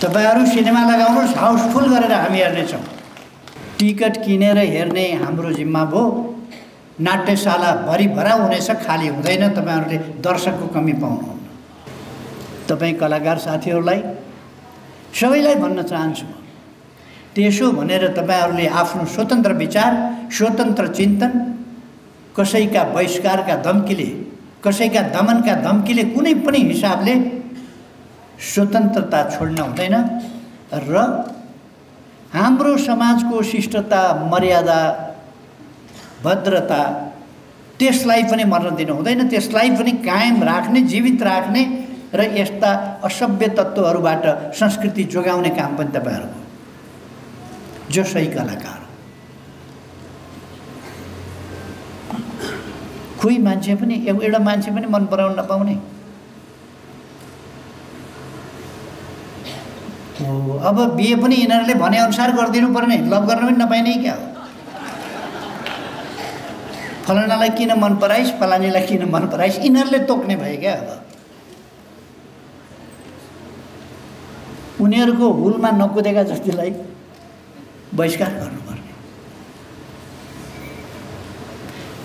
तपाईहरु सिनेमा लगाउनुस्, हाउसफुल गरेर हामी हेर्नेछौँ। टिकट किनेर हेर्ने हाम्रो जिम्मा भो। नाट्यशाला भरिभरा हुनेछ, खाली हुँदैन। तपाईहरुले दर्शकको कमी पाउनुहुन्न। तपाई कलाकार साथीहरुलाई सबैलाई भन्न चाहन्छु, त्यसो भनेर तपाईहरुले आफ्नो स्वतन्त्र विचार, स्वतन्त्र चिन्तन, कसैका बहिष्कारका धम्कीले, कसैका दमनका धम्कीले कुनै पनि हिसाबले स्वतन्त्रता छोड्न हुँदैन र हाम्रो समाजको शिष्टता, मर्यादा, भद्रता त्यसलाई पनि मर्न दिनु हुँदैन। त्यसलाई पनि कायम राख्ने, जीवित राख्ने र यस्ता असभ्य तत्त्वहरूबाट संस्कृति जोगाउने काम पनि तपाईहरुको। जो सही कलाकार कोही मान्छे पनि, एउटा मान्छे पनि मन पराउन नपाउने। अब बिहे पनि यिनीहरूले भने अनुसार गरिदिनु पर्ने, लभ गर्न पनि नपाइने क्या हो। फलानालाई किन मन पराइस्, फलानीलाई किन मन पराइस्, यिनीहरूले तोक्ने भए क्या। अब उनीहरूको हुलमा नकुदेका जतिलाई बहिष्कार गर्नुपर्ने।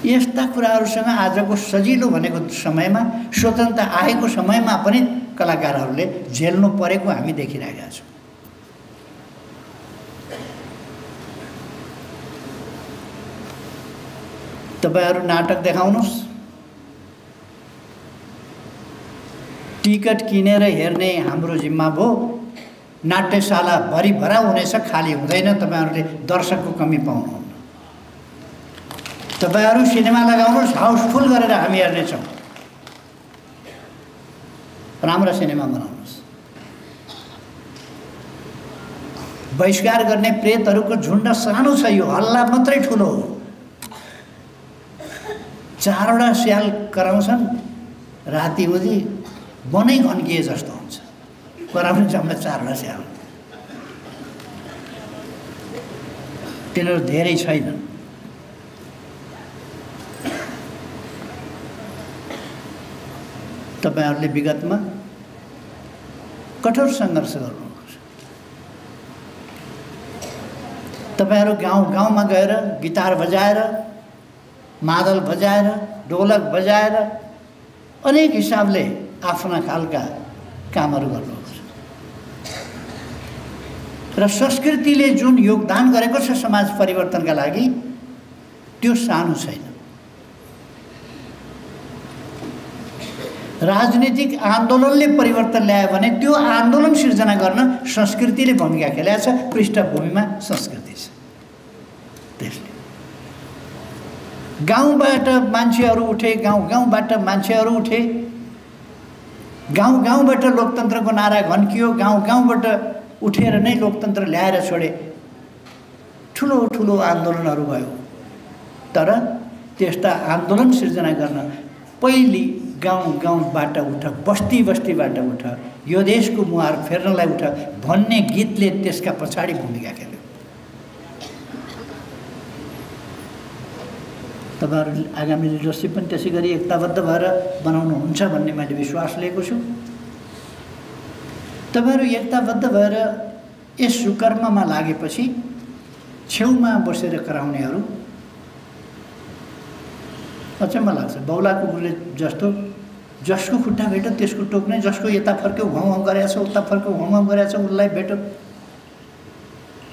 यस्ता कुराहरूसँग आजको सजिलो भनेको समयमा, स्वतन्त्रता आएको समयमा पनि कलाकारहरूले झेल्नु परेको हामी देखिरहेका छौँ। तपाईहरु नाटक देखाउनुस्, टिकट किनेर हेर्ने हाम्रो जिम्मा भो। नाट्यशाला भरिभरा हुनेछ, खाली हुँदैन। तपाईहरुले दर्शकको कमी पाउनुहुन्न। तपाईहरु सिनेमा लगाउनुस्, हाउसफुल गरेर हामी हेर्नेछौँ। राम्रो सिनेमा बनाउनुस्। बहिष्कार गर्ने प्रेतहरूको झुण्ड सानो छ, यो हल्ला मात्रै ठुलो हो। 4 वटा स्याल कराउँछन्, राति उदी बनै घन्किए जस्तो हुन्छ। कराउने जम्मा 4 वटा स्याल, तिनीहरू धेरै छैनन्। तपाईहरुले विगतमा कठोर सङ्घर्ष गर्नुपर्छ। तपाईहरु गाउँ-गाउँमा गएर गिटार बजाएर, मादल बजाएर, ढोलक बजाएर अनेक हिसाबले आफ्ना खालका कामहरू गर्नुपर्छ। र संस्कृतिले जुन योगदान गरेको छ समाज परिवर्तनका लागि, त्यो सानो छैन। राजनीतिक आन्दोलनले परिवर्तन ल्यायो भने त्यो आन्दोलन सिर्जना गर्न संस्कृतिले भूमिका खेलेको छ। पृष्ठभूमिमा संस्कृति छ। त्यसले गाउँबाट मान्छेहरू उठे, गाउँबाट मान्छेहरू उठे, गाउँबाट लोकतन्त्रको नारा घन्कियो, गाउँबाट उठेर नै लोकतन्त्र ल्याएर छोडे। ठुलो ठुलो आन्दोलनहरू भयो। तर त्यस्ता आन्दोलन सिर्जना गर्न पहिले गाउँबाट उठ, बस्तीबाट उठ, यो देशको मुहार फेर्नलाई उठ भन्ने गीतले त्यसका पछाडि भूमिका खेल्यो। तपाईहरु आगामी लिडरसिप पनि त्यसै गरी एकताबद्ध भएर बनाउनुहुन्छ भन्ने मैले विश्वास लिएको छु। तपाईहरु एकताबद्ध भएर यस सुकर्ममा लागेपछि छेउमा बसेर कराउनेहरू अचम्म लाग्छ। बौला कुकुरले जस्तो जसको खुट्टा भेट्यो त्यसको टोक्ने, जसको यता फर्क्यो घाउ गरेछ, उता फर्क्यो घाउ गरेछ, उसलाई भेट्यो